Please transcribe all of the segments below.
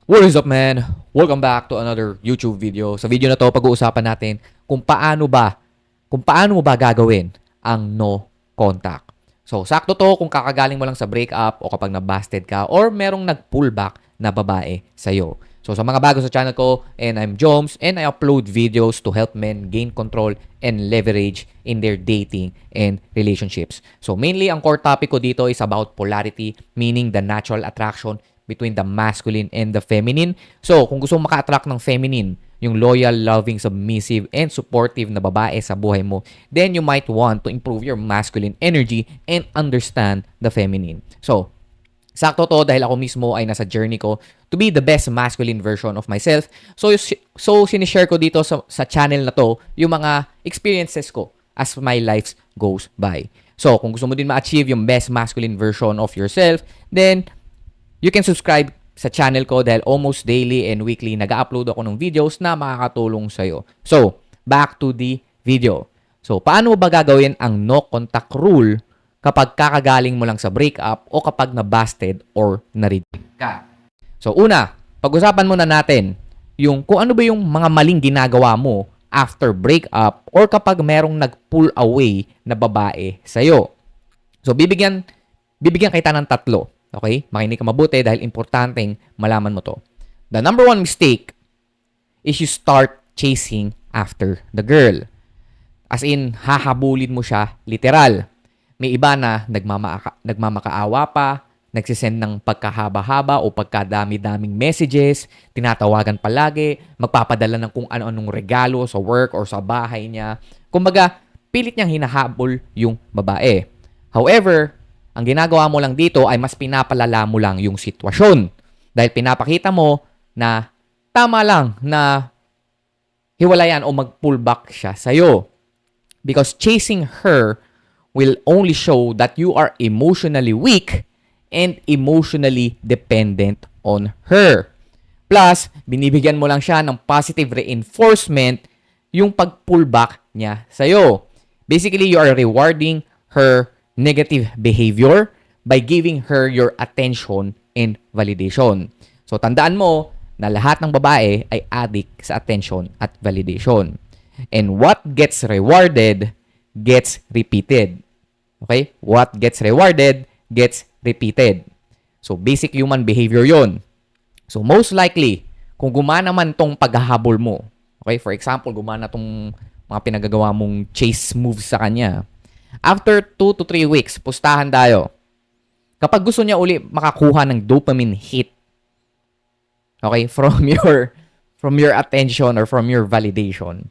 What is up, man? Welcome back to another YouTube video. Sa video na to, pag-uusapan natin kung paano mo ba gagawin ang no contact. So, sakto to kung kakagaling mo lang sa breakup o kapag nabasted ka or merong nag-pullback na babae sa'yo. So, sa mga bago sa channel ko, and I'm Joms, and I upload videos to help men gain control and leverage in their dating and relationships. So, mainly, ang core topic ko dito is about polarity, meaning the natural attraction between the masculine and the feminine. So, kung gusto mong maka-attract ng feminine, yung loyal, loving, submissive, and supportive na babae sa buhay mo, then you might want to improve your masculine energy and understand the feminine. So, sakto to dahil ako mismo ay nasa journey ko to be the best masculine version of myself. So sinishare ko dito sa channel na to yung mga experiences ko as my life goes by. So, kung gusto mo din ma-achieve yung best masculine version of yourself, then you can subscribe sa channel ko dahil almost daily and weekly nag-upload ako ng videos na makakatulong sa'yo. So, back to the video. So, paano ba gagawin ang no contact rule kapag kakagaling mo lang sa breakup o kapag nabasted or na-reject ka? So, una, pag-usapan muna natin yung kung ano ba yung mga maling ginagawa mo after breakup or kapag merong nag-pull away na babae sa'yo. So, bibigyan kita ng tatlo. Okay? Makinig ka mabuti dahil importanteng malaman mo to. The number one mistake is you start chasing after the girl. As in, hahabulin mo siya literal. May iba na nagmamakaawa pa, nagsisend ng pagkahaba-haba o pagkadami-daming messages, tinatawagan palagi, magpapadala ng kung ano-anong regalo sa work or sa bahay niya. Kumbaga, pilit niyang hinahabol yung babae. However, ang ginagawa mo lang dito ay mas pinapalala mo lang yung sitwasyon. Dahil pinapakita mo na tama lang na hiwalayan o mag-pull back siya sa'yo. Because chasing her will only show that you are emotionally weak and emotionally dependent on her. Plus, binibigyan mo lang siya ng positive reinforcement yung pag-pull back niya sa'yo. Basically, you are rewarding her negative behavior by giving her your attention and validation. So, tandaan mo na lahat ng babae ay addict sa attention at validation. And what gets rewarded gets repeated. Okay? What gets rewarded gets repeated. So, basic human behavior yon. So, most likely, kung gumana man tong paghahabol mo, okay, for example, gumana tong mga pinagagawa mong chase moves sa kanya, after 2 to 3 weeks, pustahan tayo. Kapag gusto niya uli makakuha ng dopamine hit, okay, from your attention or from your validation,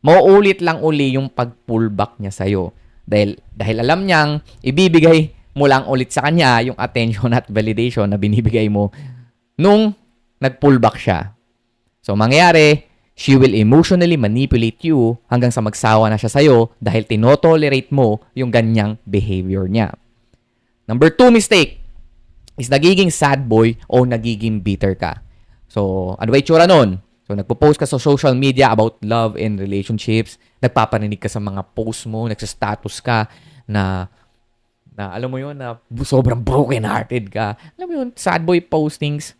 mauulit lang uli yung pag-pull back niya sa'yo. Dahil alam niyang ibibigay mo lang ulit sa kanya yung attention at validation na binibigay mo nung nag-pull back siya. So, mangyayari, she will emotionally manipulate you hanggang sa magsawa na siya sa'yo dahil tinotolerate mo yung ganyang behavior niya. Number 2 mistake is nagiging sad boy o nagiging bitter ka. So, ano ba itsura nun? So, nagpo-post ka sa social media about love and relationships, nagpaparinig ka sa mga post mo, nagsa-status ka na alam mo yun, na sobrang broken-hearted ka. Alam mo yun, sad boy postings.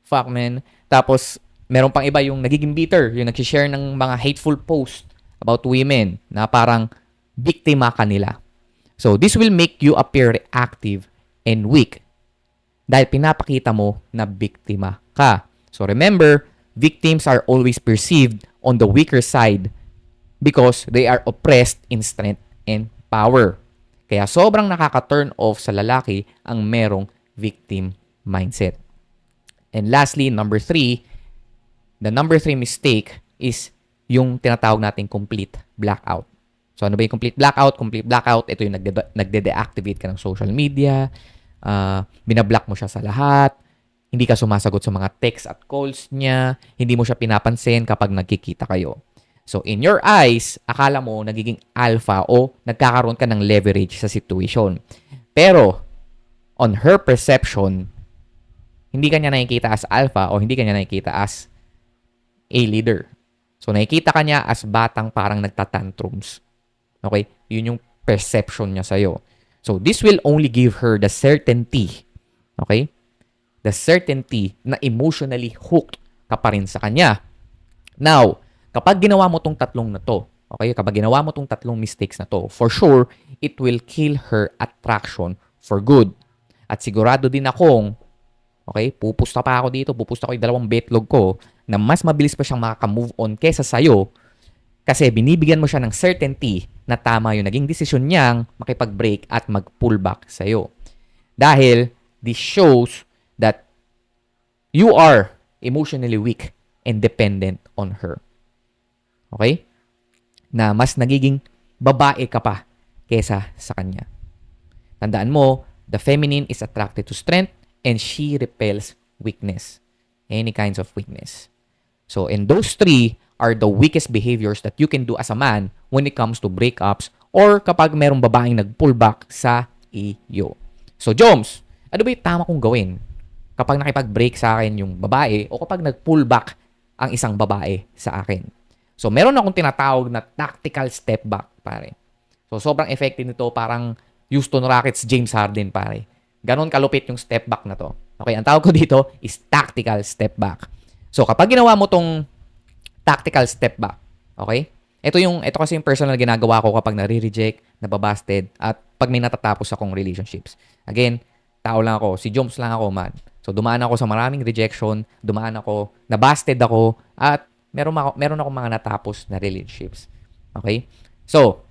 Fuck, man. Tapos, meron pang iba yung nagiging bitter, yung nag-share ng mga hateful posts about women na parang biktima ka nila. So, this will make you appear reactive and weak dahil pinapakita mo na biktima ka. So, remember, victims are always perceived on the weaker side because they are oppressed in strength and power. Kaya sobrang nakaka-turn off sa lalaki ang merong victim mindset. And lastly, the number 3 mistake is yung tinatawag nating complete blackout. So, ano ba yung complete blackout? Complete blackout, ito yung nagde-deactivate ka ng social media, binablock mo siya sa lahat, hindi ka sumasagot sa mga texts at calls niya, hindi mo siya pinapansin kapag nagkikita kayo. So, in your eyes, akala mo nagiging alpha o nagkakaroon ka ng leverage sa situation. Pero, on her perception, hindi ka niya nakikita as alpha o hindi ka niya nakikita as a leader. So, nakikita ka niya as batang parang nagtatantrums. Okay? Yun yung perception niya sa'yo. So, this will only give her the certainty, okay, the certainty na emotionally hooked ka pa rin sa kanya. Now, kapag ginawa mo tong tatlong na to, okay, kapag ginawa mo tong tatlong mistakes na to, for sure, it will kill her attraction for good. At sigurado din akong, okay, pupusta pa ako dito, pupusta ko yung dalawang betlog ko na mas mabilis pa siyang makaka-move on kesa sa'yo kasi binibigyan mo siya ng certainty na tama yung naging desisyon niyang makipag-break at mag-pull back sa'yo. Dahil this shows that you are emotionally weak and dependent on her. Okay? Na mas nagiging babae ka pa kesa sa kanya. Tandaan mo, the feminine is attracted to strength and she repels weakness. Any kinds of weakness. So, and those three are the weakest behaviors that you can do as a man when it comes to breakups or kapag merong babaeng nag-pull back sa iyo. So, Joms, ano ba yung tama kong gawin kapag nakipag-break sa akin yung babae o kapag nag-pull back ang isang babae sa akin? So, meron akong tinatawag na tactical step back, pare. So, sobrang effective nito, parang Houston Rockets James Harden, pare. Ganon kalupit yung step back na to. Okay, ang tawag ko dito is tactical step back. So, kapag ginawa mo tong tactical step back, okay? Ito kasi yung personal ginagawa ko kapag nare-reject, nababasted, at pag may natatapos akong relationships. Again, tao lang ako, si Joms lang ako, man. So, dumaan ako sa maraming rejection, nabasted ako, at meron ako mga natapos na relationships. Okay? So,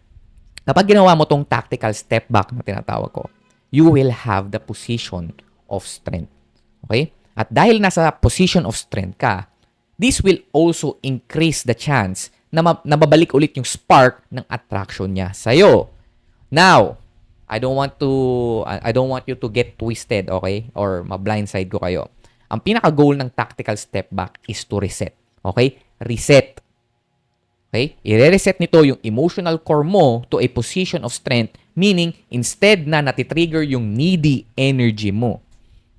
kapag ginawa mo tong tactical step back na tinatawag ko, you will have the position of strength. Okay? At dahil nasa position of strength ka, this will also increase the chance na mababalik ulit yung spark ng attraction niya sa'yo. Now, I don't want you to get twisted, okay? Or ma-blindside ko kayo. Ang pinaka-goal ng tactical step back is to reset. Okay? Reset. Okay? I-reset nito yung emotional core mo to a position of strength, meaning instead na natitrigger yung needy energy mo.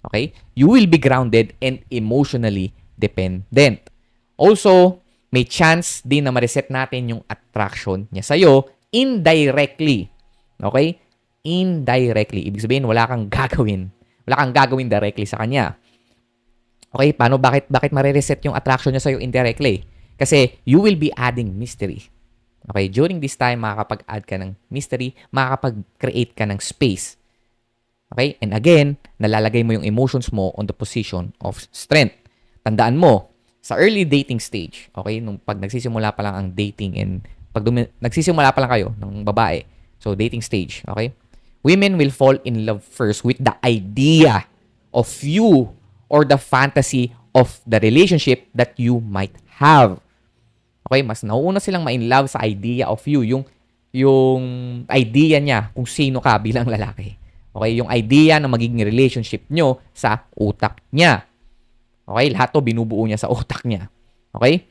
Okay? You will be grounded and emotionally dependent. Also, may chance din na ma-reset natin yung attraction niya sa'yo indirectly. Okay? Indirectly. Ibig sabihin, wala kang gagawin. Wala kang gagawin directly sa kanya. Okay? Paano? Bakit ma-reset yung attraction niya sa'yo indirectly? Kasi you will be adding mystery. Okay? During this time, makakapag-add ka ng mystery, makakapag-create ka ng space. Okay? And again, nalalagay mo yung emotions mo on the position of strength. Tandaan mo, sa early dating stage, okay, nung pag nagsisimula pa lang ang dating and nagsisimula pa lang kayo ng babae, so dating stage, okay, women will fall in love first with the idea of you or the fantasy of the relationship that you might have. Okay, mas nauuna silang ma-in love sa idea of you, yung idea niya kung sino ka bilang lalaki. Okay, yung idea na magiging relationship nyo sa utak niya. Okay, lahat to binubuo niya sa utak niya. Okay?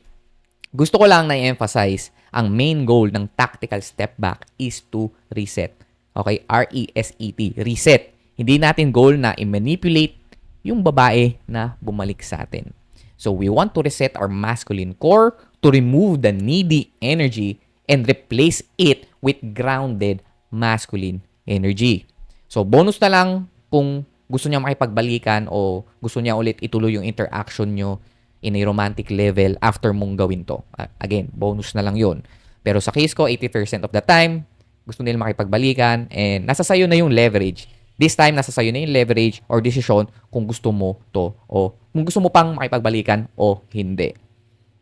Gusto ko lang na i-emphasize, ang main goal ng tactical step back is to reset. Okay? R-E-S-E-T. Reset. Hindi natin goal na i-manipulate yung babae na bumalik sa atin. So, we want to reset our masculine core to remove the needy energy and replace it with grounded masculine energy. So, bonus na lang kung gusto niya makipagbalikan o gusto niya ulit ituloy yung interaction nyo in a romantic level after mong gawin to. Again, bonus na lang yun. Pero sa case ko, 80% of the time, gusto nila makipagbalikan and nasa sayo na yung leverage. This time, nasa sayo na yung leverage or decision kung gusto mo to o kung gusto mo pang makipagbalikan o hindi.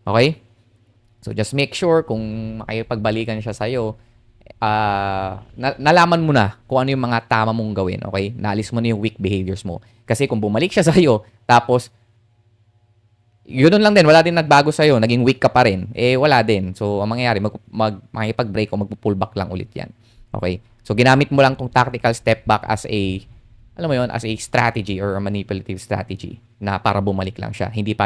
Okay? So, just make sure kung makipagbalikan siya sa'yo, nalaman mo na kung ano yung mga tama mong gawin, okay? Naalis mo na yung weak behaviors mo. Kasi kung bumalik siya sa'yo, tapos, yun lang din, wala din nagbago sa'yo, naging weak ka pa rin, wala din. So, ang mangyayari, makikipag-break o mag-pull back lang ulit yan. Okay? So, ginamit mo lang tong tactical step back as a, alam mo yun, as a strategy or a manipulative strategy na para bumalik lang siya. Hindi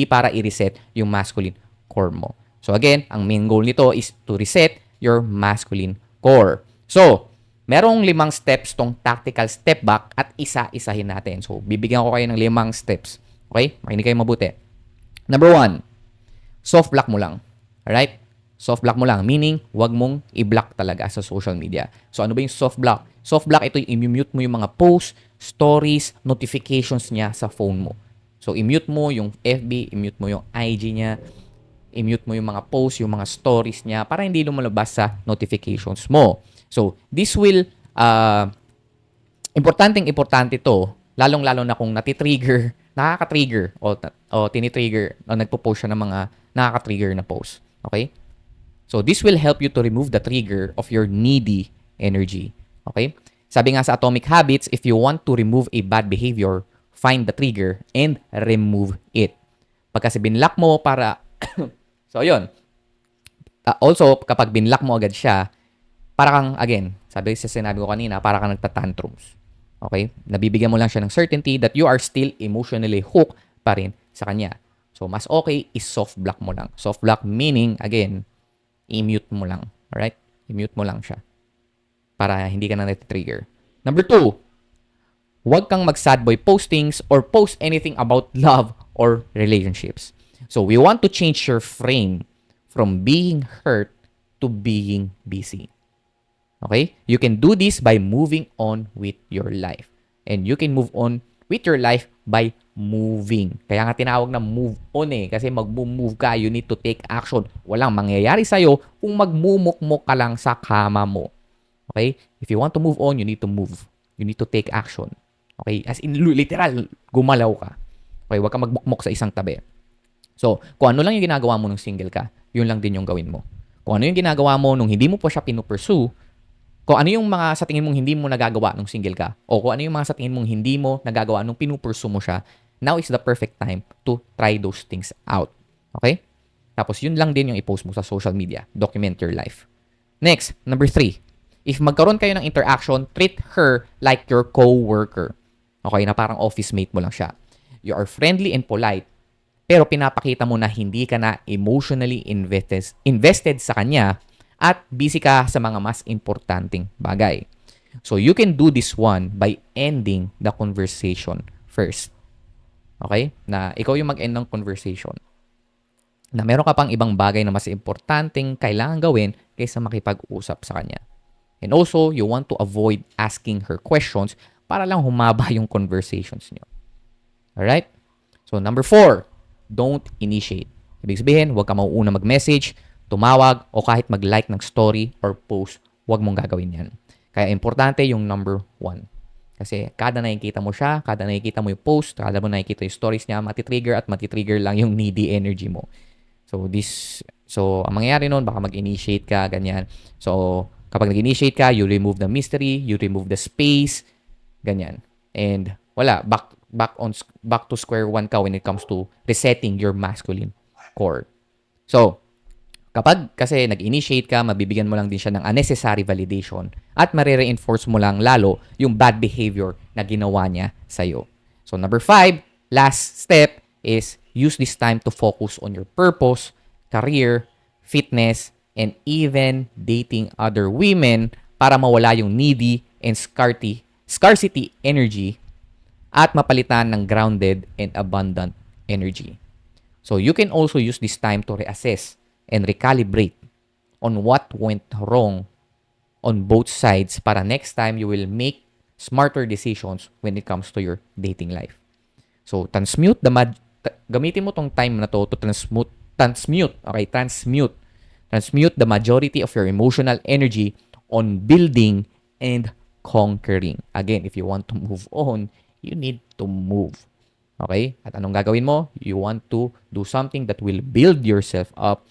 para i-reset yung masculine core mo. So, again, ang main goal nito is to reset your masculine core. So, merong 5 steps tong tactical step back at isa-isahin natin. So, bibigyan ko kayo ng 5 steps. Okay? Makinig kayo mabuti. Number 1, soft block mo lang. Alright? Soft block mo lang. Meaning, wag mong i-block talaga sa social media. So, ano ba yung soft block? Soft block, ito yung i-mute mo yung mga posts, stories, notifications niya sa phone mo. So, i-mute mo yung FB, i-mute mo yung IG niya, i-mute mo yung mga posts, yung mga stories niya para hindi lumalabas sa notifications mo. So, this will, importante to, lalong-lalo na kung nakaka-trigger o tinitrigger o nagpo-post siya ng mga nakaka-trigger na post. Okay? So, this will help you to remove the trigger of your needy energy. Okay? Sabi nga sa Atomic Habits, if you want to remove a bad behavior, find the trigger and remove it. Pag kasi binlock mo para... so, yun. Also, kapag binlock mo agad siya, para kang, again, sinabi ko kanina, para kang nagtatantrums. Okay? Nabibigyan mo lang siya ng certainty that you are still emotionally hooked pa rin sa kanya. So, mas okay is soft block mo lang. Soft block meaning, again, i-mute mo lang. Alright? I-mute mo lang siya. Para hindi ka na nati-trigger. Number 2, huwag kang mag-sad boy postings or post anything about love or relationships. So, we want to change your frame from being hurt to being busy. Okay? You can do this by moving on with your life. And you can move on with your life by moving. Kaya nga tinawag na move on kasi mag-move ka, you need to take action. Walang mangyayari sa'yo kung magmumukmok ka lang sa kama mo. Okay? If you want to move on, you need to move. You need to take action. Okay? As in, literal, gumalaw ka. Okay? Huwag ka magbukmok sa isang tabi. So, kung ano lang yung ginagawa mo nung single ka, yun lang din yung gawin mo. Kung ano yung ginagawa mo nung hindi mo pa siya pinupursue, kung ano yung mga sa tingin mong hindi mo nagagawa nung single ka, o kung ano yung mga sa tingin mong hindi mo nagagawa nung pinupursue mo siya, now is the perfect time to try those things out. Okay? Tapos yun lang din yung i-post mo sa social media. Document your life. Next, number 3. If magkaroon kayo ng interaction, treat her like your co-worker. Okay, na parang office mate mo lang siya. You are friendly and polite, pero pinapakita mo na hindi ka na emotionally invested sa kanya at busy ka sa mga mas importanteng bagay. So, you can do this one by ending the conversation first. Okay? Na ikaw yung mag-end ng conversation. Na meron ka pang ibang bagay na mas importanteng kailangan gawin kaysa makipag-usap sa kanya. And also, you want to avoid asking her questions para lang humaba yung conversations niyo. Alright? So, number 4, don't initiate. Ibig sabihin, huwag ka mauuna mag-message, tumawag, o kahit mag-like ng story or post, huwag mong gagawin yan. Kaya importante yung number 1. Kasi kada nakikita mo siya, kada nakikita mo yung post, kada mo nakikita yung stories niya, matitrigger at matitrigger lang yung needy energy mo. So, ang mangyayari nun, baka mag-initiate ka, ganyan. So, kapag nag-initiate ka, you remove the mystery, you remove the space, ganyan. And wala, back to square one ka when it comes to resetting your masculine core. So, kapag kasi nag-initiate ka, mabibigyan mo lang din siya ng unnecessary validation at marere-reinforce mo lang lalo yung bad behavior na ginawa niya sa'yo. So, number 5, last step is use this time to focus on your purpose, career, fitness, and even dating other women para mawala yung needy and scarcity energy at mapalitan ng grounded and abundant energy. So, you can also use this time to reassess and recalibrate on what went wrong on both sides para next time you will make smarter decisions when it comes to your dating life. So, gamitin mo tong time na to transmute the majority of your emotional energy on building and conquering. Again, if you want to move on, you need to move. Okay? At anong gagawin mo? You want to do something that will build yourself up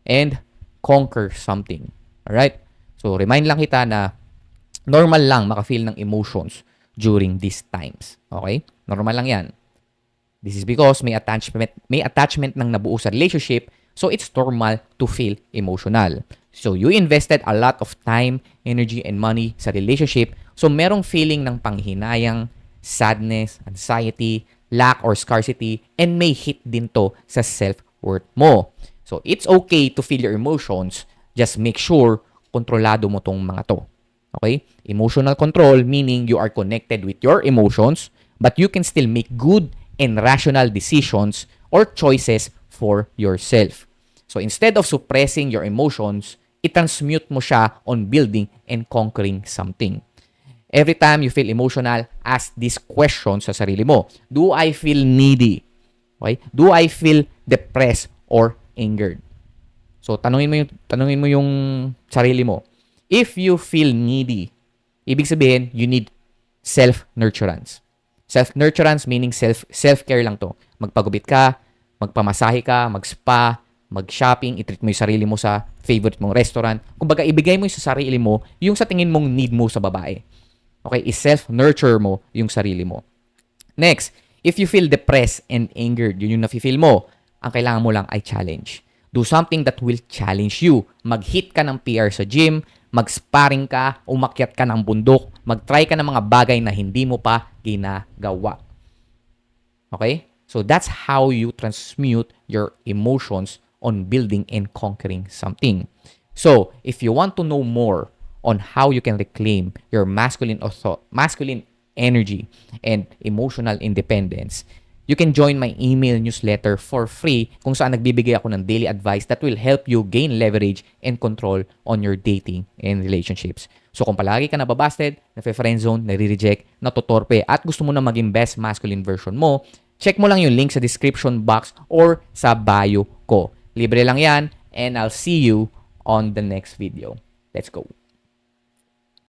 and conquer something. Alright? So, remind lang kita na normal lang maka-feel ng emotions during these times. Okay? Normal lang yan. This is because may attachment ng nabuo sa relationship, so it's normal to feel emotional. So, you invested a lot of time, energy, and money sa relationship, so merong feeling ng panghinayang, sadness, anxiety, lack or scarcity, and may hit din to sa self-worth mo. So, it's okay to feel your emotions. Just make sure kontrolado mo tong mga to. Okay? Emotional control meaning you are connected with your emotions, but you can still make good and rational decisions or choices for yourself. So, instead of suppressing your emotions, i-transmute mo siya on building and conquering something. Every time you feel emotional, ask this question sa sarili mo. Do I feel needy? Okay? Do I feel depressed or angered? So, tanungin mo yung sarili mo. If you feel needy, ibig sabihin, you need self-nurturance. Self-nurturance meaning self-care lang to. Magpagupit ka, magpamasahe ka, mag-spa, mag-shopping, i-treat mo yung sarili mo sa favorite mong restaurant. Kumbaga, ibigay mo yung sa sarili mo yung sa tingin mong need mo sa babae. Okay? I-self-nurture mo yung sarili mo. Next, if you feel depressed and angered, yun yung nafe-feel mo, ang kailangan mo lang ay challenge. Do something that will challenge you. Mag-hit ka ng PR sa gym, mag-sparring ka, umakyat ka ng bundok, mag-try ka ng mga bagay na hindi mo pa ginagawa. Okay? So that's how you transmute your emotions on building and conquering something. So, if you want to know more on how you can reclaim your masculine energy and emotional independence, you can join my email newsletter for free kung saan nagbibigay ako ng daily advice that will help you gain leverage and control on your dating and relationships. So kung palagi ka nababasted, nafe-friendzone, nare-reject, natutorpe, at gusto mo na maging best masculine version mo, check mo lang yung link sa description box or sa bio ko. Libre lang yan, and I'll see you on the next video. Let's go.